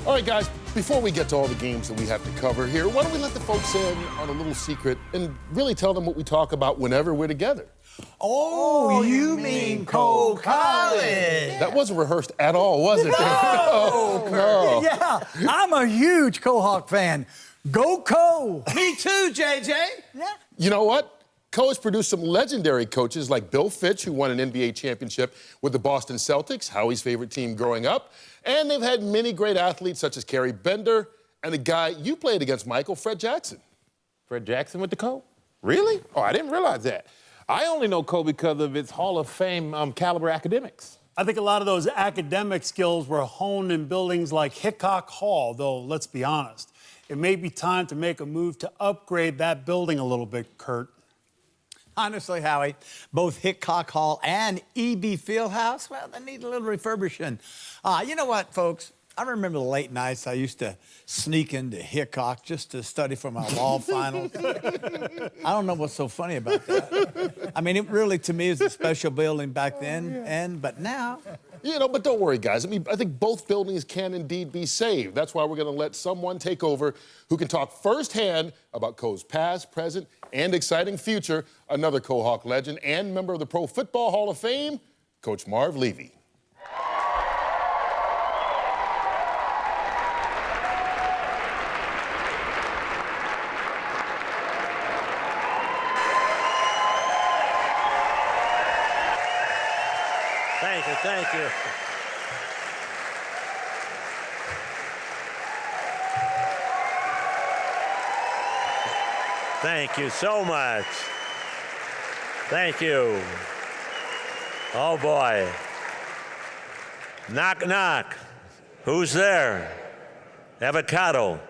All right, guys, before we get to all the games that we have to cover here, why don't we let the folks in on a little secret and really tell them what we talk about whenever we're together? Oh, you mean Coe College. That wasn't rehearsed at all, was it? No. Yeah, I'm a huge Kohawk fan. Go Coe. Me too, JJ. Yeah. You know what? Coe has produced some legendary coaches like Bill Fitch, who won an NBA championship with the Boston Celtics, Howie's favorite team growing up. And they've had many great athletes such as Kerry Bender and the guy you played against, Michael, Fred Jackson. Fred Jackson with the Coe? Really? Oh, I didn't realize that. I only know Coe because of its Hall of Fame caliber academics. I think a lot of those academic skills were honed in buildings like Hickok Hall, though let's be honest. It may be time to make a move to upgrade that building a little bit, Kurt. Honestly, Howie, both Hickok Hall and Eby Fieldhouse, well, they need a little refurbishing. You know what, folks? I remember the late nights I used to sneak into Hickok just to study for my law finals. I don't know what's so funny about that. I mean, it really, to me, is a special building back then, but now... You know, but don't worry, guys. I mean, I think both buildings can indeed be saved. That's why we're going to let someone take over who can talk firsthand about Coe's past, present, and exciting future. Another Kohawk legend and member of the Pro Football Hall of Fame, Coach Marv Levy. Thank you. Thank you so much. Thank you. Oh, boy. Knock, knock. Who's there? Avocado.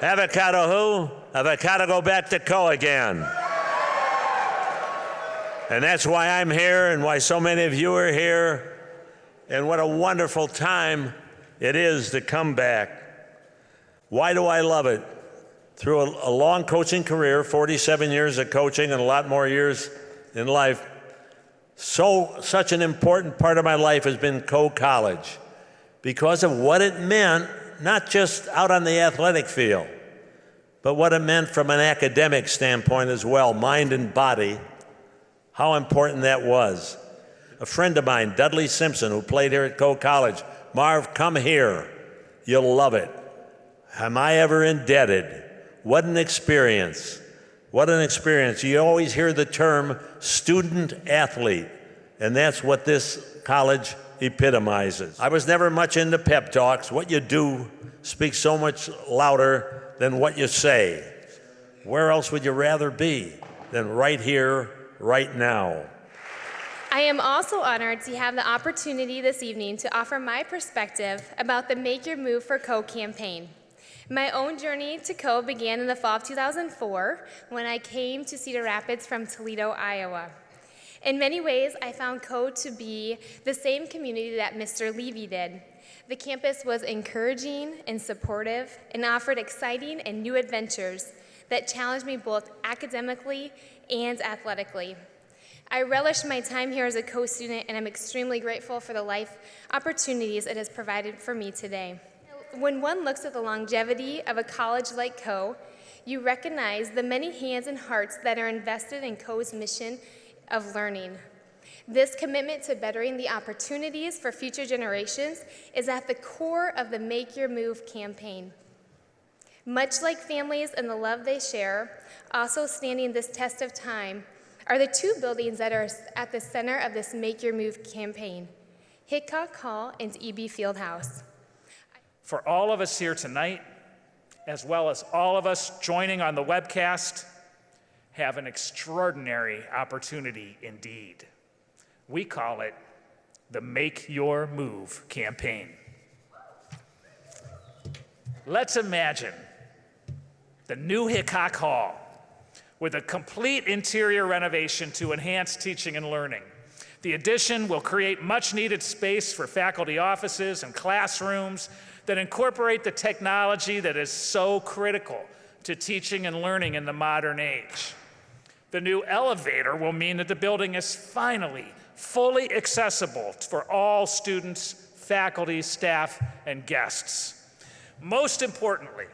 Avocado who? Avocado go back to Coe again. And that's why I'm here and why so many of you are here. And what a wonderful time it is to come back. Why do I love it? Through a long coaching career, 47 years of coaching and a lot more years in life, such an important part of my life has been Coe College because of what it meant, not just out on the athletic field, but what it meant from an academic standpoint as well, mind and body. How important that was. A friend of mine, Dudley Simpson, who played here at Coe College, Marv, come here. You'll love it. Am I ever indebted? What an experience. What an experience. You always hear the term student athlete, and that's what this college epitomizes. I was never much into pep talks. What you do speaks so much louder than what you say. Where else would you rather be than right here, right now? I am also honored to have the opportunity this evening to offer my perspective about the Make Your Move for Coe campaign. My own journey to Coe began in the fall of 2004 when I came to Cedar Rapids from Toledo, Iowa. In many ways, I found Coe to be the same community that Mr. Levy did. The campus was encouraging and supportive and offered exciting and new adventures that challenged me both academically and athletically. I relish my time here as a Coe student, and I'm extremely grateful for the life opportunities it has provided for me today. When one looks at the longevity of a college like Coe, you recognize the many hands and hearts that are invested in Coe's mission of learning. This commitment to bettering the opportunities for future generations is at the core of the Make Your Move campaign. Much like families and the love they share, also standing this test of time are the two buildings that are at the center of this Make Your Move campaign, Hickok Hall and Eby Fieldhouse. For all of us here tonight, as well as all of us joining on the webcast, have an extraordinary opportunity indeed. We call it the Make Your Move campaign. Let's imagine the new Hickok Hall with a complete interior renovation to enhance teaching and learning. The addition will create much needed space for faculty offices and classrooms that incorporate the technology that is so critical to teaching and learning in the modern age. The new elevator will mean that the building is finally fully accessible for all students, faculty, staff, and guests. Most importantly,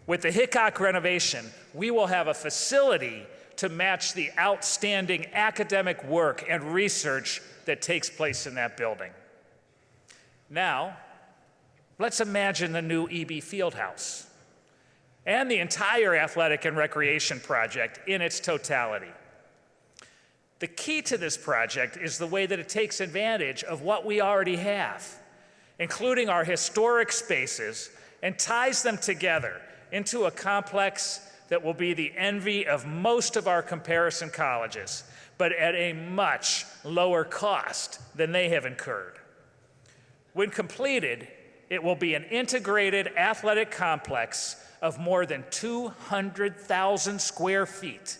with the Hickok renovation, we will have a facility to match the outstanding academic work and research that takes place in that building. Now, let's imagine the new Eby Fieldhouse and the entire athletic and recreation project in its totality. The key to this project is the way that it takes advantage of what we already have, including our historic spaces, and ties them together into a complex that will be the envy of most of our comparison colleges, but at a much lower cost than they have incurred. When completed, it will be an integrated athletic complex of more than 200,000 square feet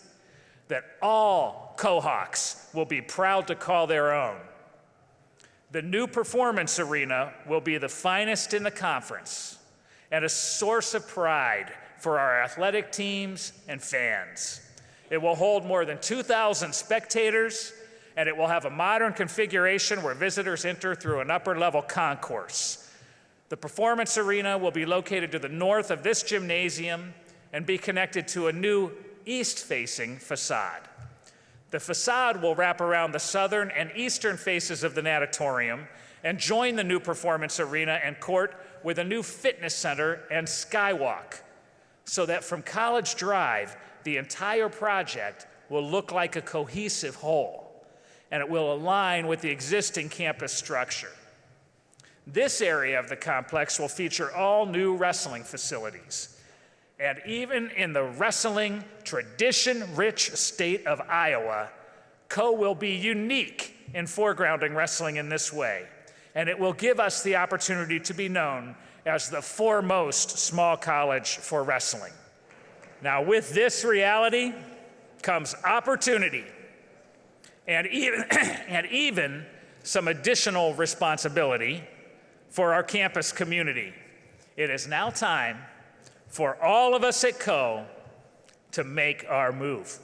that all Kohawks will be proud to call their own. The new performance arena will be the finest in the conference and a source of pride for our athletic teams and fans. It will hold more than 2,000 spectators, and it will have a modern configuration where visitors enter through an upper-level concourse. The performance arena will be located to the north of this gymnasium and be connected to a new east-facing facade. The facade will wrap around the southern and eastern faces of the natatorium and join the new performance arena and court with a new fitness center and skywalk, so that from College Drive, the entire project will look like a cohesive whole, and it will align with the existing campus structure. This area of the complex will feature all new wrestling facilities. And even in the wrestling tradition-rich state of Iowa, Coe will be unique in foregrounding wrestling in this way, and it will give us the opportunity to be known as the foremost small college for wrestling. Now, with this reality comes opportunity and even some additional responsibility for our campus community. It is now time for all of us at Coe to make our move.